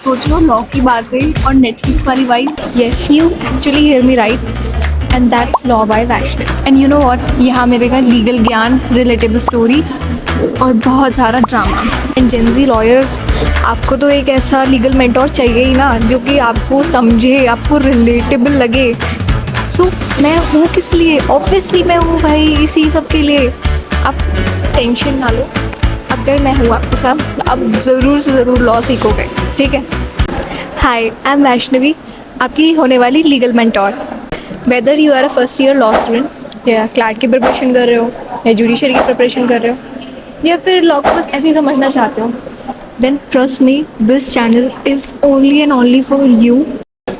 सोच लो लॉ की बातें और नेटफ्लिक्स वाली vibe. Yes, you actually hear me right. And that's Law by Vaishnav. And you know what, यहाँ मिलेगा लीगल ज्ञान, रिलेटेबल स्टोरीज और बहुत सारा drama. And Gen Z lawyers, आपको तो एक ऐसा लीगल मेंटोर चाहिए ही ना, जो कि आपको समझे, आपको रिलेटेबल लगे। सो मैं हूँ किस लिए? ऑब्वियसली मैं हूँ भाई इसी सब के लिए। आप टेंशन ना लो, अगर मैं हूँ आपके साथ तो आप ज़रूर से ज़रूर लॉ सीखोगे, ठीक है? हाय, आई एम वैष्णवी, आपकी होने वाली legal mentor. Whether you are a first year law student, या क्लैट की प्रिपरेशन कर रहे हो, या जुडिशरी की प्रिपरेशन कर रहे हो, या फिर लॉ को बस ऐसे ही समझना चाहते हो, then trust me, this channel is only and only for you.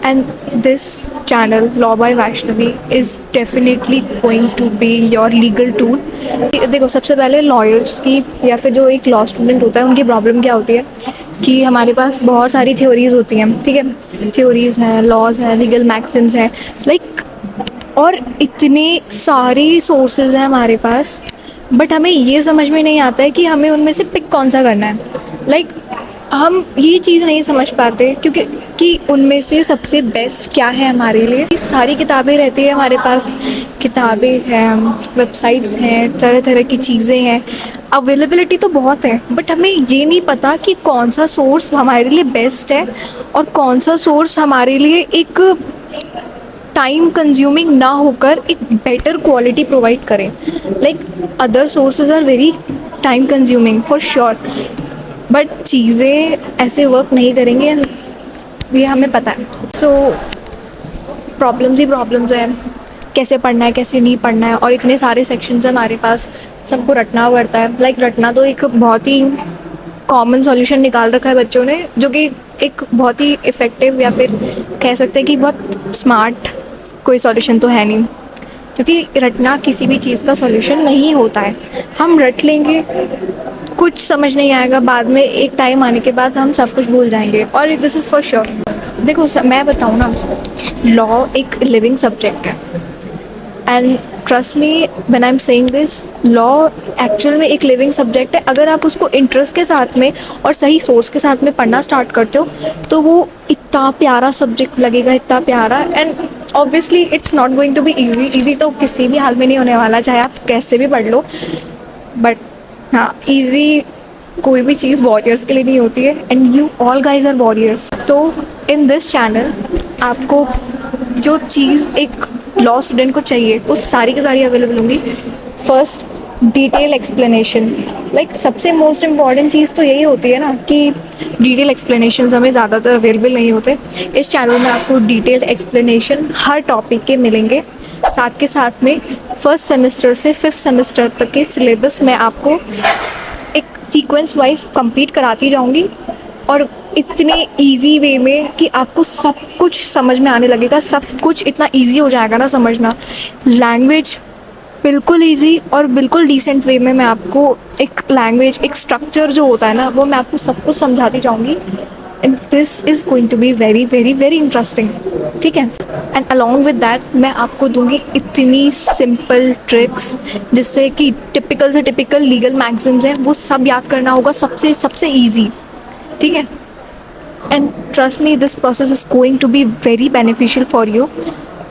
And this channel, Law by Vaishnavi, is definitely going to be your legal tool. देखो, सबसे पहले लॉयर्स की या फिर जो एक लॉ स्टूडेंट होता है उनकी प्रॉब्लम क्या होती है कि हमारे पास बहुत सारी थ्योरीज़ होती हैं, ठीक है? थ्योरीज़ हैं, लॉज हैं, लीगल मैक्सिम्स हैं, लाइक और इतने सारे सोर्सेज हैं हमारे पास, बट हमें ये समझ में नहीं आता है कि हमें उनमें से पिक कौन सा करना है। लाइक हम ये चीज़ नहीं समझ पाते क्योंकि कि उनमें से सबसे बेस्ट क्या है हमारे लिए। सारी किताबें रहती है हमारे पास, किताबें हैं, वेबसाइट्स हैं, तरह तरह की चीज़ें हैं, अवेलेबिलिटी तो बहुत है, बट हमें ये नहीं पता कि कौन सा सोर्स हमारे लिए बेस्ट है और कौन सा सोर्स हमारे लिए एक टाइम कंज्यूमिंग ना होकर एक बेटर क्वालिटी प्रोवाइड करें। Like other sources are very time consuming for sure, but चीज़ें ऐसे वर्क नहीं करेंगे, ये हमें पता है। सो प्रॉब्लम्स ही प्रॉब्लम्स हैं, कैसे पढ़ना है कैसे नहीं पढ़ना है, और इतने सारे सेक्शंस हैं हमारे पास, सबको रटना पड़ता है। लाइक रटना तो एक बहुत ही कॉमन सॉल्यूशन निकाल रखा है बच्चों ने, जो कि एक बहुत ही इफ़ेक्टिव या फिर कह सकते हैं कि बहुत स्मार्ट कोई सॉल्यूशन तो है नहीं, क्योंकि रटना किसी भी चीज़ का सॉल्यूशन नहीं होता है। हम रट लेंगे, कुछ समझ नहीं आएगा, बाद में एक टाइम आने के बाद हम सब कुछ भूल जाएंगे, और दिस इज़ फॉर श्योर। देखो मैं बताऊँ ना, लॉ एक लिविंग सब्जेक्ट है, and trust me when I am saying this, law actual में एक लिविंग सब्जेक्ट है। अगर आप उसको इंटरेस्ट के साथ में और सही सोर्स के साथ में पढ़ना स्टार्ट करते हो तो वो इतना प्यारा सब्जेक्ट लगेगा, इतना प्यारा। And obviously it's not going to be easy तो किसी भी हाल में नहीं होने वाला, चाहे आप कैसे भी पढ़ लो, बट हाँ, ईजी कोई भी चीज़ वॉरियर्स के लिए नहीं होती है, and you all guys are warriors. तो इन दिस चैनल आपको जो चीज़ एक लॉ स्टूडेंट को चाहिए वो सारी की सारी अवेलेबल होंगी। First, detail explanation. लाइक सबसे मोस्ट इम्पॉर्टेंट चीज़ तो यही होती है ना कि डिटेल एक्सप्लेनेशन हमें ज़्यादातर अवेलेबल नहीं होते। इस चैनल में आपको डिटेल्ड एक्सप्लेनेशन हर टॉपिक के मिलेंगे, साथ के साथ में फर्स्ट सेमेस्टर से 5th सेमेस्टर तक के सिलेबस में आपको एक सीक्वेंस वाइज कंप्लीट कराती जाऊंगी, और इतने इजी वे में कि आपको सब कुछ समझ में आने लगेगा। सब कुछ इतना इजी हो जाएगा ना समझना, लैंग्वेज बिल्कुल इजी और बिल्कुल डिसेंट वे में मैं आपको एक लैंग्वेज, एक स्ट्रक्चर जो होता है ना, वो मैं आपको सब कुछ समझाती जाऊंगी, and this is going to be very very very interesting, ठीक है? एंड अलॉन्ग विद दैट मैं आपको दूंगी इतनी सिंपल ट्रिक्स जिससे कि टिपिकल से टिपिकल लीगल मैगज़िन्स हैं वो सब याद करना होगा, सबसे सबसे ईजी, ठीक है? And trust me, this process is going to be very beneficial for you.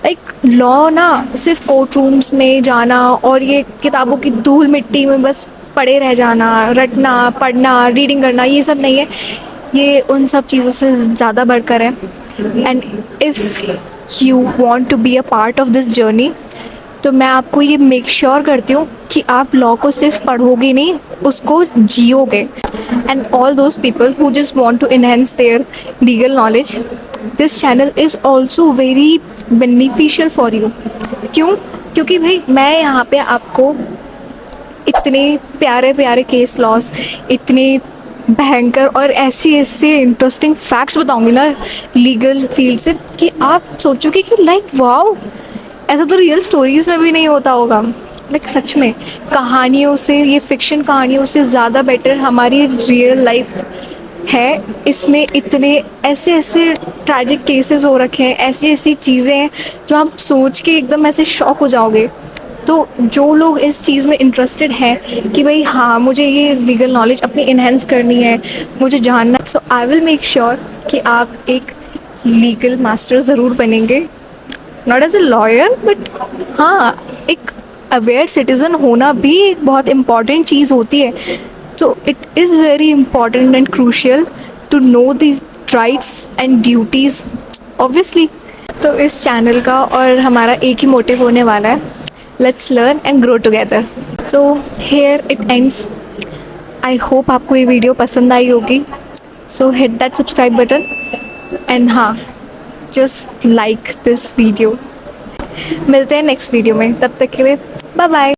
Like law ना सिर्फ कोर्ट रूम्स में जाना और ये किताबों की धूल मिट्टी में बस पड़े रह जाना, रटना, पढ़ना, रीडिंग करना, ये सब नहीं है। ये उन सब चीज़ों से ज़्यादा बढ़कर है। And if you want to be a part of this journey, तो मैं आपको ये मेक श्योर करती हूँ कि आप लॉ को सिर्फ पढ़ोगे नहीं, उसको जियोगे। And all those people who just want to enhance their legal knowledge, this channel is also very beneficial for you. क्यों? क्योंकि भाई मैं यहाँ पे आपको इतने प्यारे प्यारे केस लॉस, इतने भयंकर और ऐसी ऐसे इंटरेस्टिंग फैक्ट्स बताऊंगी ना लीगल फील्ड से कि आप सोचोगे कि लाइक वाओ, ऐसा तो रियल स्टोरीज़ में भी नहीं होता होगा। लाइक सच में कहानियों से, ये फिक्शन कहानियों से ज़्यादा बेटर हमारी रियल लाइफ है। इसमें इतने ऐसे ऐसे ट्रैजिक केसेस हो रखे हैं, ऐसी ऐसी चीज़ें हैं जो आप सोच के एकदम ऐसे शॉक हो जाओगे। तो जो लोग इस चीज़ में इंटरेस्टेड हैं कि भाई हाँ मुझे ये लीगल नॉलेज अपनी इन्हेंस करनी है, मुझे जानना, so I will make sure कि आप एक लीगल मास्टर ज़रूर बनेंगे, not as a lawyer but हाँ एक अवेयर सिटीज़न होना भी एक बहुत इम्पॉर्टेंट चीज़ होती है. तो it is very important and crucial to know the rights and duties obviously. तो इस चैनल का और हमारा एक ही मोटिव होने वाला है, let's learn and grow together. So here it ends. I hope आपको ये वीडियो पसंद आई होगी. सो hit that subscribe button and हाँ जस्ट लाइक दिस वीडियो. मिलते हैं नेक्स्ट वीडियो में, तब तक के लिए बाय बाय.